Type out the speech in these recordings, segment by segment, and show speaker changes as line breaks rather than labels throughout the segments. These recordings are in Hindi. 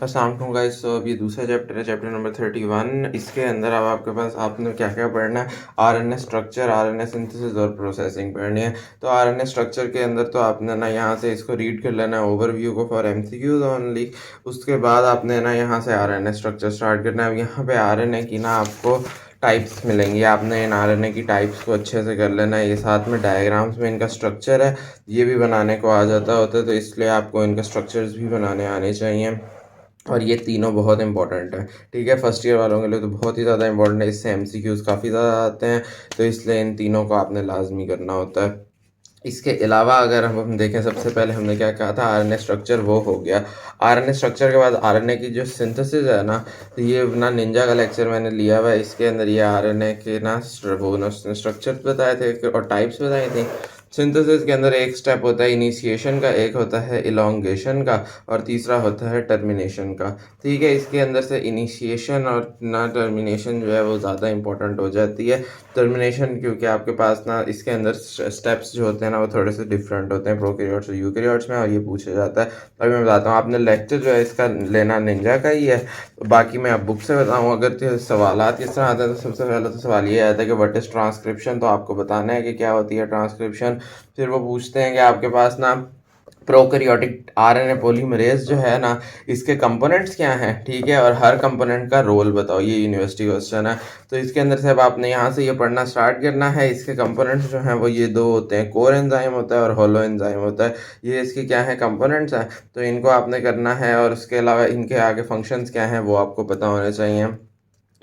अस्सलाम वालेकुम गाइस। तो अब ये दूसरा चैप्टर है, चैप्टर नंबर 31। इसके अंदर अब आपके पास आपने क्या क्या पढ़ना है, आरएनए स्ट्रक्चर, आरएनए सिंथेसिस और प्रोसेसिंग पढ़नी है। तो आरएनए स्ट्रक्चर के अंदर तो आपने ना यहाँ से इसको रीड कर लेना है, ओवरव्यू को फॉर एमसीक्यूज ओनली। उसके बाद आपने ना यहाँ से आरएनए स्ट्रक्चर स्टार्ट करना है। अब यहाँ पे आरएनए की ना आपको टाइप्स मिलेंगी, आपने इन आरएनए की टाइप्स को अच्छे से कर लेना है। ये साथ में डायग्राम्स में इनका स्ट्रक्चर है, ये भी बनाने को आ जाता होता है, तो इसलिए आपको इनके स्ट्रक्चर्स भी बनाने आने चाहिए। और ये तीनों बहुत इंपॉर्टेंट है, ठीक है। फर्स्ट ईयर वालों के लिए तो बहुत ही ज़्यादा इंपॉर्टेंट है, इससे एमसीक्यूज़ काफ़ी ज़्यादा आते हैं, तो इसलिए इन तीनों को आपने लाजमी करना होता है। इसके अलावा अगर हम देखें, सबसे पहले हमने क्या कहा था, आरएनए स्ट्रक्चर वो हो गया। आरएनए स्ट्रक्चर के बाद आरएनए की जो सिंथेसिस है ना, तो ये ना निंजा का लेक्चर मैंने लिया हुआ है, इसके अंदर ये आरएनए के ना वो स्ट्रक्चर बताए थे और टाइप्स बताई थी। सिंथेसिस के अंदर एक स्टेप होता है इनिशिएशन का, एक होता है इलोंगेशन का, और तीसरा होता है टर्मिनेशन का, ठीक है। इसके अंदर से इनिशिएशन और ना टर्मिनेशन जो है वो ज़्यादा इंपॉर्टेंट हो जाती है। टर्मिनेशन क्योंकि आपके पास ना इसके अंदर स्टेप्स जो होते हैं ना वो थोड़े से डिफरेंट होते हैं प्रोकैरियोट्स और यूकैरियोट्स में, और ये पूछा जाता है। अभी मैं बताता हूँ, आपने लेक्चर जो है इसका लेना निंजा का ही है, बाकी मैं अब बुक से बताऊँ। अगर सवाल किस तरह आते हैं, तो सबसे पहले तो सवाल ये आता है कि व्हाट इज़ ट्रांसक्रिप्शन, तो आपको बताना है कि क्या होती है ट्रांसक्रिप्शन। फिर वो पूछते हैं कि आपके पास ना प्रोकैरियोटिक आरएनए पॉलीमरेज जो है ना, इसके कंपोनेंट्स क्या हैं, ठीक है, और हर कंपोनेंट का रोल बताओ, ये यूनिवर्सिटी क्वेश्चन है। तो इसके अंदर से अब आपने यहाँ से ये पढ़ना स्टार्ट करना है। इसके कंपोनेंट्स जो हैं वो ये दो होते हैं, कोर एंजाइम होता है और होलो एंजाइम होता है। ये इसके क्या है, कंपोनेंट्स हैं, तो इनको आपने करना है, और उसके अलावा इनके आगे फंक्शंस क्या हैं वो आपको पता होने चाहिए।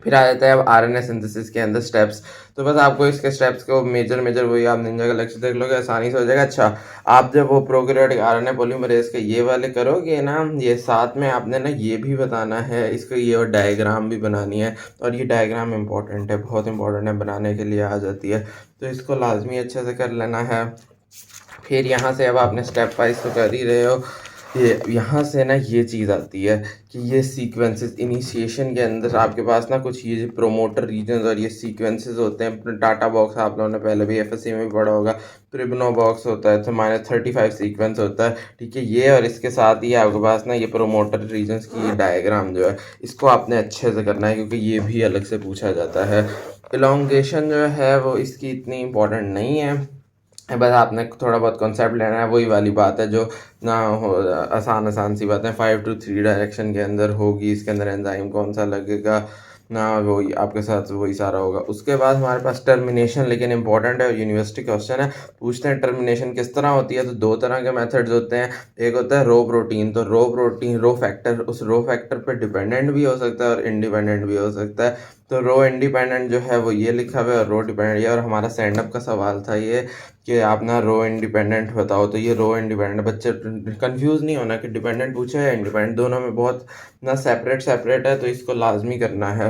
फिर आ जाता है अब आरएनए सिंथेसिस के अंदर स्टेप्स। तो बस आपको इसके स्टेप्स को मेजर मेजर वही आप निंजा का लेक्चर देख लोगे, आसानी से हो जाएगा। अच्छा, आप जब वो प्रोकैरियोटिक आरएनए पॉलीमरेज के ये वाले करोगे ना, ये साथ में आपने ना ये भी बताना है, इसका ये और डायग्राम भी बनानी है, और ये डायग्राम इंपॉर्टेंट है, बहुत इंपॉर्टेंट है, बनाने के लिए आ जाती है, तो इसको लाजमी अच्छे से कर लेना है। फिर यहाँ से अब आपने स्टेप वाइज तो कर ही रहे हो, ये यहाँ से ना ये चीज़ आती है कि ये सीक्वेंसेस इनिशिएशन के अंदर आपके पास ना कुछ ये प्रोमोटर रीजन्स और ये सीक्वेंसेस होते हैं। टाटा बॉक्स आप लोगों ने पहले भी एफएससी में भी पढ़ा होगा। प्रिब्नो बॉक्स होता है, तो -35 सीक्वेंस होता है, ठीक है ये। और इसके साथ ही आपके पास ना ये प्रोमोटर रीजन्स की ये डायग्राम जो है, इसको आपने अच्छे से करना है, क्योंकि ये भी अलग से पूछा जाता है। इलोंगेशन जो है वो इसकी इतनी इंपॉर्टेंट नहीं है, बस आपने थोड़ा बहुत कॉन्सेप्ट लेना है, वही वाली बात है जो ना हो, आसान आसान सी बातें 5 to 3 डायरेक्शन के अंदर होगी। इसके अंदर एंजाइम कौन सा लगेगा ना, वही आपके साथ वही सारा होगा। उसके बाद हमारे पास टर्मिनेशन, लेकिन इंपॉर्टेंट है और यूनिवर्सिटी क्वेश्चन है, पूछते हैं टर्मिनेशन किस तरह होती है। तो दो तरह के मेथड्स होते हैं, एक होता है रो प्रोटीन। तो रो प्रोटीन, रो फैक्टर, उस रो फैक्टर पर डिपेंडेंट भी हो सकता है और इंडिपेंडेंट भी हो सकता है। तो रो इंडिपेंडेंट जो है वो ये लिखा हुआ है, और रो डिपेंडेंट ये। और हमारा स्टैंड अप का सवाल था ये कि आप ना रो इंडिपेंडेंट बताओ, तो ये रो इंडिपेंडेंट, बच्चे कंफ्यूज नहीं होना कि डिपेंडेंट पूछा है या इंडिपेंडेंट, दोनों में बहुत ना सेपरेट सेपरेट है, तो इसको लाजमी करना है,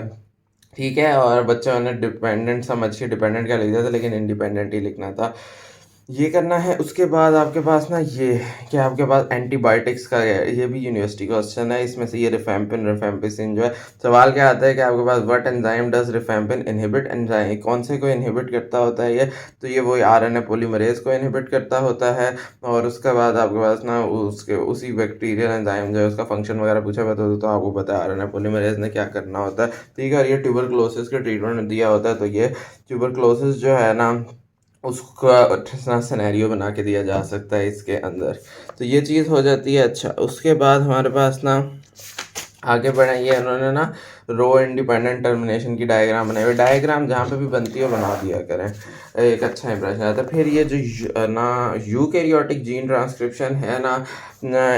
ठीक है। और बच्चों ने डिपेंडेंट समझ के डिपेंडेंट क्या लिख दिया था, लेकिन इंडिपेंडेंट ही लिखना था, ये करना है। उसके बाद आपके पास ना ये क्या, आपके पास एंटीबायोटिक्स का है, ये भी यूनिवर्सिटी क्वेश्चन है। इसमें से ये रिफेम्पिसिन जो है, सवाल क्या आता है कि आपके पास what enzyme does rifampin inhibit, enzyme कौन से को इनहिबिट करता होता है ये, तो ये वही आरएनए पॉलीमरेज को इनहिबिट करता होता है। और उसके बाद आपके पास ना उसके उसी बैक्टीरियल एंजाइम जो है उसका फंक्शन वगैरह पूछा हुआ था, तो आपको पता है आरएनए पॉलीमरेज ने क्या करना होता है, ठीक है। और ये ट्यूबरक्लोसिस के ट्रीटमेंट दिया होता है, तो ये ट्यूबरक्लोसिस जो है ना उसका सिनेरियो बना के दिया जा सकता है इसके अंदर, तो ये चीज़ हो जाती है। अच्छा, उसके बाद हमारे पास ना आगे बढ़े, ये उन्होंने ना रो इंडिपेंडेंट टर्मिनेशन की डायग्राम बनाई हुई, डायग्राम जहाँ पे भी बनती है बना दिया करें, एक अच्छा इंप्रेशन आता है। फिर ये जो ना यूकैरियोटिक जीन ट्रांसक्रिप्शन है ना,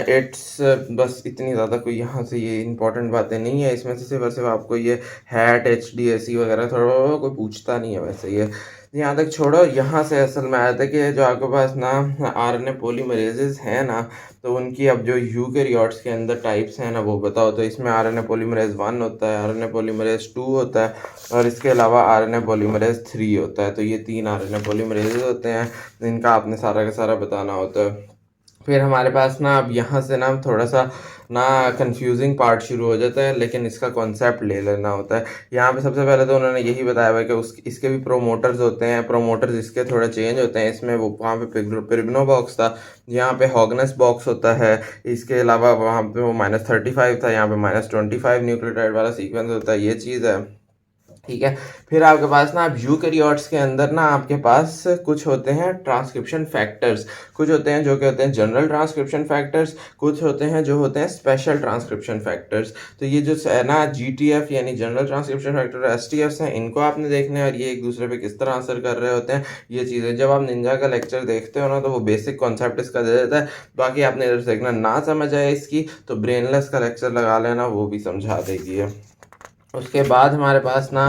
इट्स बस इतनी ज़्यादा कोई यहाँ से ये इंपॉर्टेंट बातें नहीं है, इसमें से सिर्फ और सिर्फ आपको ये हैट HDAC वगैरह थोड़ा कोई पूछता नहीं है वैसे, ये यहाँ तक छोड़ो। यहाँ से असल में आया था कि जो आपके पास ना आरएनए पॉलीमरेजेस हैं ना, तो उनकी अब जो यूकैरियोट्स के अंदर टाइप्स हैं ना वो बताओ। तो इसमें आरएनए पॉलीमरेज 1 होता है, आरएनए पॉलीमरेज 2 होता है, और इसके अलावा आरएनए पॉलीमरेज 3 होता है। तो ये 3 आरएनए पॉलीमरेजेस होते हैं, इनका आपने सारा का सारा बताना होता है। फिर हमारे पास ना अब यहाँ से ना थोड़ा सा ना कंफ्यूजिंग पार्ट शुरू हो जाता है, लेकिन इसका कॉन्सेप्ट ले लेना होता है। यहाँ पे सबसे पहले तो उन्होंने यही बताया हुआ है कि इसके भी प्रोमोटर्स होते हैं, प्रोमोटर्स इसके थोड़ा चेंज होते हैं। इसमें वो वहाँ पे पिग्नो बॉक्स था, यहाँ पे हॉगनेस बॉक्स होता है। इसके अलावा वहाँ पे वो -35 था, यहाँ पे -25 न्यूक्लियोटाइड वाला सीक्वेंस होता है, ये चीज़ है। ठीक है, फिर आपके पास ना अब यूकैरियोट्स के अंदर ना आपके पास कुछ होते हैं ट्रांसक्रिप्शन फैक्टर्स, कुछ होते हैं जो कि होते हैं जनरल ट्रांसक्रिप्शन फैक्टर्स, कुछ होते हैं जो होते हैं स्पेशल ट्रांसक्रिप्शन फैक्टर्स। तो ये जो है ना जीटीएफ यानी जनरल ट्रांसक्रिप्शन फैक्टर, एसटीएफ हैं, इनको आपने देखना है और ये एक दूसरे पे किस तरह असर कर रहे होते हैं, ये चीज़ें जब आप निंजा का लेक्चर देखते हो ना तो वो बेसिक कॉन्सेप्ट इसका दे देता है। बाकी आपने इधर से देखना, ना समझ आए इसकी तो ब्रेनलेस का लेक्चर लगा लेना, वो भी समझा देगी है। उसके बाद हमारे पास ना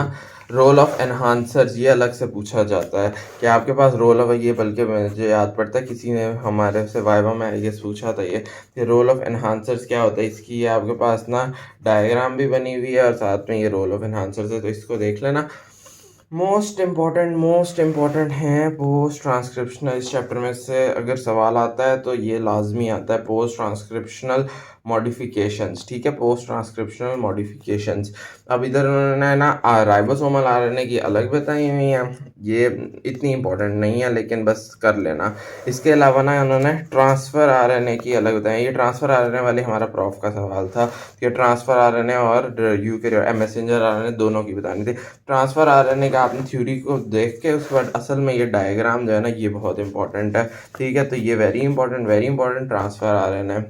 रोल ऑफ एनहांसर्स, ये अलग से पूछा जाता है कि आपके पास रोल ऑफ, ये बल्कि मुझे याद पड़ता है किसी ने हमारे से वाइवा में ये पूछा था ये रोल ऑफ एनहांसर्स क्या होता है इसकी, ये आपके पास ना डायग्राम भी बनी हुई है और साथ में ये रोल ऑफ एनहांसर्स है, तो इसको देख लेना। मोस्ट इम्पॉर्टेंट हैं पोस्ट ट्रांसक्रिप्शनल। इस चैप्टर में से अगर सवाल आता है तो ये लाजमी आता है, पोस्ट ट्रांसक्रिप्शनल मॉडिफिकेशंस। ठीक है, पोस्ट ट्रांसक्रिप्शनल मॉडिफिकेशंस। अब इधर उन्होंने ना राइबोसोमल आरएनए की अलग बताई हुई है, ये इतनी इंपॉर्टेंट नहीं है लेकिन बस कर लेना। इसके अलावा ना उन्होंने ट्रांसफ़र आरएनए की अलग बताई। ये ट्रांसफ़र आरएनए वाली हमारा प्रॉफ का सवाल था कि ट्रांसफ़र आरएनए और यूकैरियोट मैसेंजर आरएनए दोनों की बतानी थी। ट्रांसफ़र आरएनए का आपने थ्योरी को देख के उसके बाद असल में ये डायग्राम जो है ना ये बहुत इंपॉर्टेंट है। ठीक है, तो ये वेरी इंपॉर्टेंट ट्रांसफ़र आरएनए।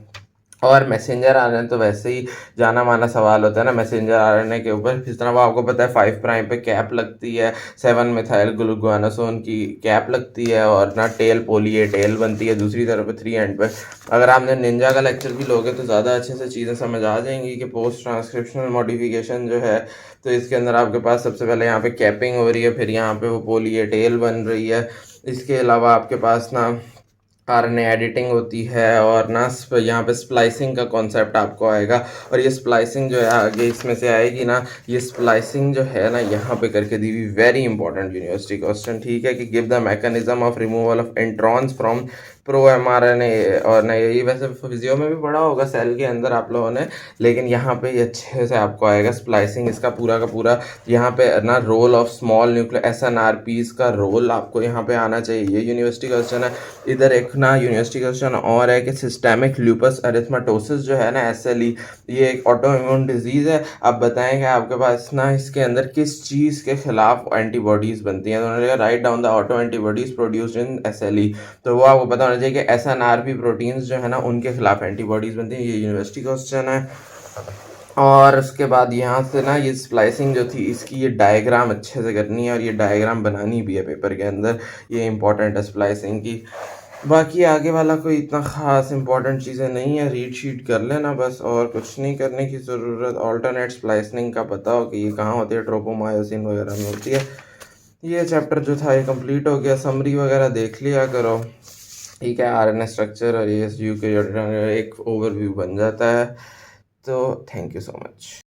और मैसेंजर आरएनए तो वैसे ही जाना माना सवाल होता है ना मैसेंजर आरएनए के ऊपर। जिस तरह वो आपको पता है 5 प्राइम पे कैप लगती है, 7 मिथाइल ग्लूकोनासोन की कैप लगती है और ना टेल पोली ए टेल बनती है दूसरी तरफ पे 3 एंड पे। अगर आपने निंजा का लेक्चर भी लोगे तो ज़्यादा अच्छे से चीज़ें समझ आ जाएंगी कि पोस्ट ट्रांसक्रिप्शनल मॉडिफिकेशन जो है, तो इसके अंदर आपके पास सबसे पहले यहाँ पे कैपिंग हो रही है, फिर यहाँ पे वो पोली ए टेल बन रही है। इसके अलावा आपके पास ना आरएनए एडिटिंग होती है और ना यहाँ पे स्प्लाइसिंग का कॉन्सेप्ट आपको आएगा। और ये स्प्लाइसिंग जो है आगे इसमें से आएगी ना, ये स्प्लाइसिंग जो है ना यहाँ पे करके दी हुई, वेरी इंपॉर्टेंट यूनिवर्सिटी क्वेश्चन। ठीक है, कि give the mechanism of removal of introns from pro mRNA। और ना ये वैसे फिजियो में भी पढ़ा होगा सेल के अंदर आप लोगों ने, लेकिन यहाँ पे ये अच्छे से आपको आएगा स्प्लाइसिंग इसका पूरा का पूरा। यहाँ पे ना role of small nuclear SNRPs का रोल आपको यहाँ पे आना चाहिए, ये यूनिवर्सिटी क्वेश्चन है। इधर एक ना यूनिवर्सिटी क्वेश्चन और है कि सिस्टेमिक ल्यूपस एरिथमेटोसिस जो है ना SLE, ये एक ऑटो इम्यून डिजीज़ है। अब बताएंगे आपके पास ना इसके अंदर किस चीज़ के खिलाफ एंटीबॉडीज़ बनती हैं, तो उन्होंने write down the auto antibodies produced in SLE। तो वो आपको पता होना चाहिए कि SNRP प्रोटीन्स जो है ना उनके खिलाफ एंटीबॉडीज़ बनती हैं, ये यूनिवर्सिटी क्वेश्चन है। और उसके बाद यहाँ से ना ये स्प्लाइसिंग जो थी इसकी ये डायग्राम अच्छे से करनी है और ये डायग्राम बनानी भी है पेपर के अंदर, ये इंपॉर्टेंट है स्प्लाइसिंग की। बाकी आगे वाला कोई इतना ख़ास इंपॉर्टेंट चीज़ें नहीं है, रीड शीट कर लेना बस, और कुछ नहीं करने की ज़रूरत। ऑल्टरनेट स्प्लाइसिंग का पता हो कि ये कहाँ होती है, ट्रोपोमायोसिन वगैरह में होती है। ये चैप्टर जो था ये कंप्लीट हो गया, समरी वगैरह देख लिया करो। ठीक है, आरएनए स्ट्रक्चर और ये यूकैरियोट एक ओवरव्यू बन जाता है। तो थैंक यू सो मच।